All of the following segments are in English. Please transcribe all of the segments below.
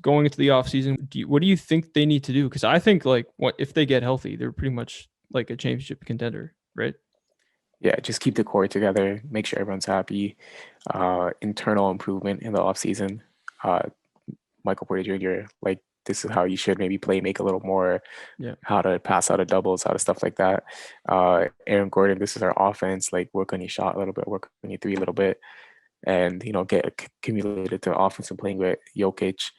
going into the offseason, what do you think they need to do? Because I think like what if they get healthy, they're pretty much like a championship contender, right? Yeah, just keep the core together, make sure everyone's happy. Internal improvement in the offseason. Uh, Michael Porter Jr., like this is how you should maybe play, make a little more, Yeah. how to pass out of doubles, how to stuff like that. Aaron Gordon, this is our offense, like work on your shot a little bit, work on your three a little bit, and get accumulated to offense and playing with Jokic.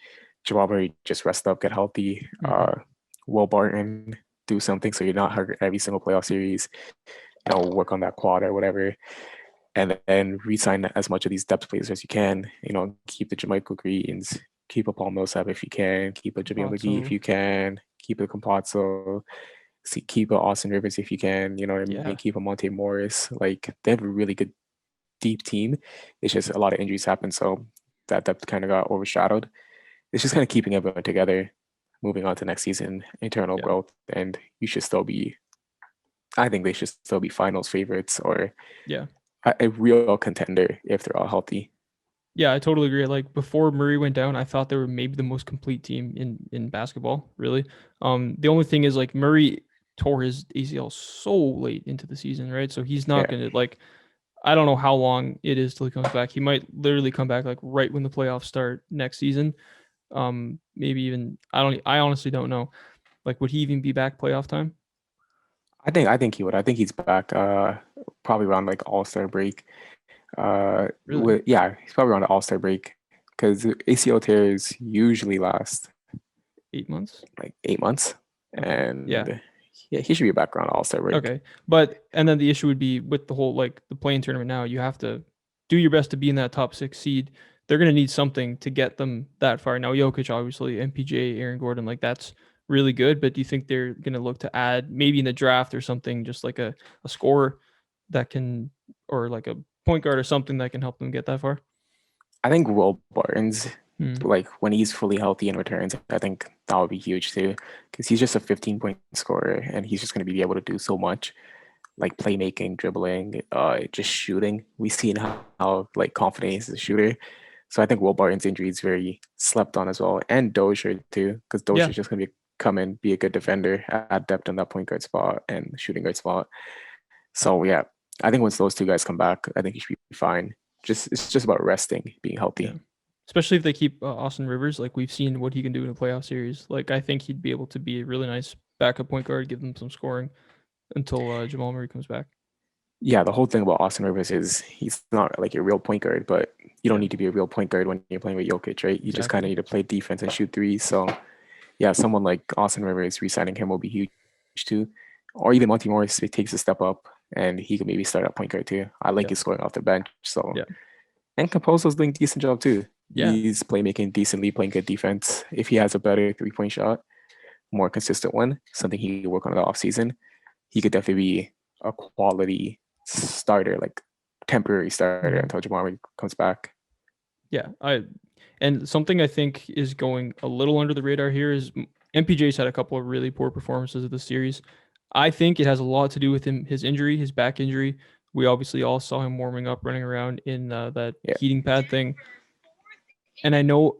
Jamal Murray, just rest up, get healthy. Mm-hmm. Will Barton, do something so you're not hurt every single playoff series. Work on that quad or whatever, and then re-sign as much of these depth players as you can. Keep the Jermichael Greens, keep a Paul Millsap if you can, keep a Jamil McGee if Campazzo. you can, keep a Compazzo, keep a Austin Rivers if you can. You know what I mean? Yeah. Keep a Monte Morris. Like they have a really good deep team. It's just a lot of injuries happen, so that depth kind of got overshadowed. It's just kind of keeping everyone together, moving on to next season, internal Yeah. growth, and you should still be. I think they should still be finals favorites or Yeah. a real contender if they're all healthy. Yeah, I totally agree. Like before Murray went down, I thought they were maybe the most complete team in basketball, really. The only thing is like Murray tore his ACL so late into the season, right? So he's not Yeah, gonna like I don't know how long it is till he comes back. He might literally come back like right when the playoffs start next season. Maybe even I honestly don't know. Like would he even be back playoff time? I think he would. I think he's back. Probably around like All Star break. Really? Yeah, he's probably around the All Star break because ACL tears usually last 8 months? like 8 months, Okay. Yeah. and yeah, he should be back around All Star break. Okay. But and then the issue would be with the whole like the playing tournament now, you have to do your best to be in that top 6 seed. They're gonna need something to get them that far. Now Jokic obviously, MPJ, Aaron Gordon, like that's really good, but do you think they're gonna look to add maybe in the draft or something, just like a scorer that can or like a point guard or something that can help them get that far? I think Will Barton's Hmm. like when he's fully healthy and returns, I think that would be huge too because he's just a 15-point scorer and he's just going to be able to do so much like playmaking, dribbling, just shooting. We've seen how like confident he is as a shooter. So I think Will Barton's injury is very slept on as well, and Dozier too, because Dozier Yeah. is just going to come in, be a good defender, add depth in that point guard spot and shooting guard spot. So yeah, I think once those two guys come back, I think he should be fine. Just it's just about resting, being Yeah. healthy. Especially if they keep Austin Rivers, like we've seen what he can do in a playoff series. Like I think he'd be able to be a really nice backup point guard, give them some scoring until Jamal Murray comes back. Yeah, the whole thing about Austin Rivers is he's not like a real point guard, but you don't Yeah, need to be a real point guard when you're playing with Jokic, right? You just kind of exactly. need to play defense and shoot threes. So yeah, someone like Austin Rivers re-signing him will be huge too. Or even Monty Morris, it takes a step up and he could maybe start at point guard too. I like Yeah, his scoring off the bench. So yeah, and Composo's doing a decent job too. yeah, He's playmaking decently, playing good defense. If he has a better 3-point shot, more consistent one, something he could work on in the offseason, he could definitely be a quality starter, like temporary starter hmm until Jamal Murray comes back. yeah. I and something I think is going a little under the radar here is MPJ's had a couple of really poor performances of the series. I think it has a lot to do with his injury, his back injury. We obviously all saw him warming up, running around in that Yeah. heating pad thing, and I know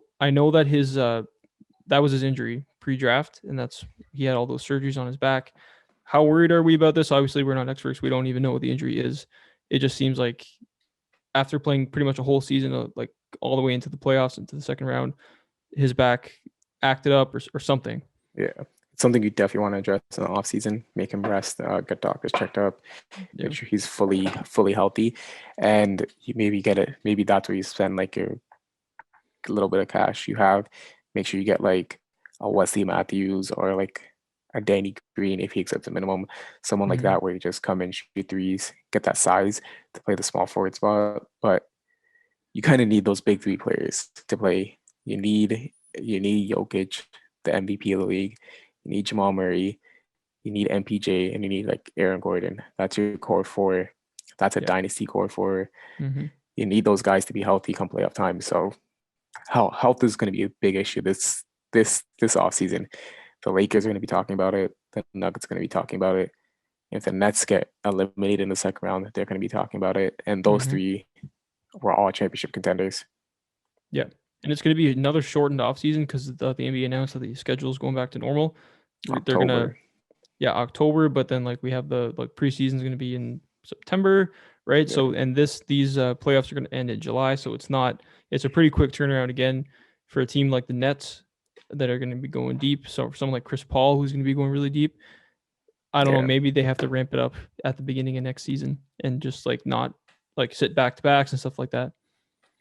that his that was his injury pre-draft, and that's he had all those surgeries on his back. How worried are we about this? Obviously, we're not experts. We don't even know what the injury is. It just seems like after playing pretty much a whole season, like all the way into the playoffs, into the second round, his back acted up or something. Yeah. It's something you definitely want to address in the offseason. Make him rest, get doctors checked up, make Yeah. sure he's fully healthy. And you maybe get it. Maybe that's where you spend like your little bit of cash you have. Make sure you get like a Wesley Matthews or like a Danny Green if he accepts a minimum. Someone like Hmm. that where you just come in, shoot threes, get that size to play the small forward spot. But you kind of need those big three players to play. You need Jokic, the MVP of the league. You need Jamal Murray. You need MPJ, and you need like Aaron Gordon. That's your core four. That's a Yeah. dynasty core four. Hmm. You need those guys to be healthy come playoff time. So health is going to be a big issue this offseason. The Lakers are going to be talking about it. The Nuggets are going to be talking about it. If the Nets get eliminated in the second round, they're going to be talking about it. And those Hmm. three were all championship contenders. Yeah. And it's going to be another shortened offseason because the NBA announced that the schedule is going back to normal. They're going to, October, but then like we have the preseason is going to be in September, right? Yeah. So, and these playoffs are going to end in July. So it's a pretty quick turnaround again for a team like the Nets that are going to be going deep. So for someone like Chris Paul, who's going to be going really deep, I don't know, maybe they have to ramp it up at the beginning of next season and just like not like sit back to backs and stuff like that.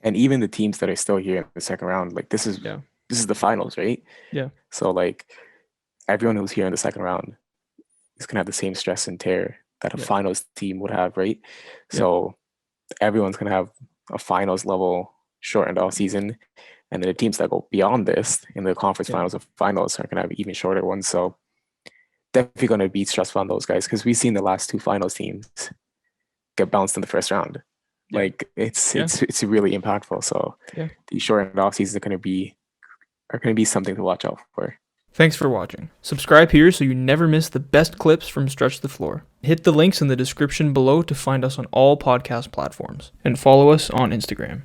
And even the teams that are still here in the second round, like this is the finals, right? Yeah. So like everyone who's here in the second round is gonna have the same stress and tear that a finals team would have, right? So everyone's gonna have a finals level shortened off season, and then the teams that go beyond this in the conference finals or finals are gonna have even shorter ones. So definitely gonna be stressful on those guys because we've seen the last two finals teams get bounced in the first round. Like it's really impactful. So these shortened off seasons are gonna be something to watch out for. Thanks for watching. Subscribe here so you never miss the best clips from Stretch the Floor. Hit the links in the description below to find us on all podcast platforms, and follow us on Instagram.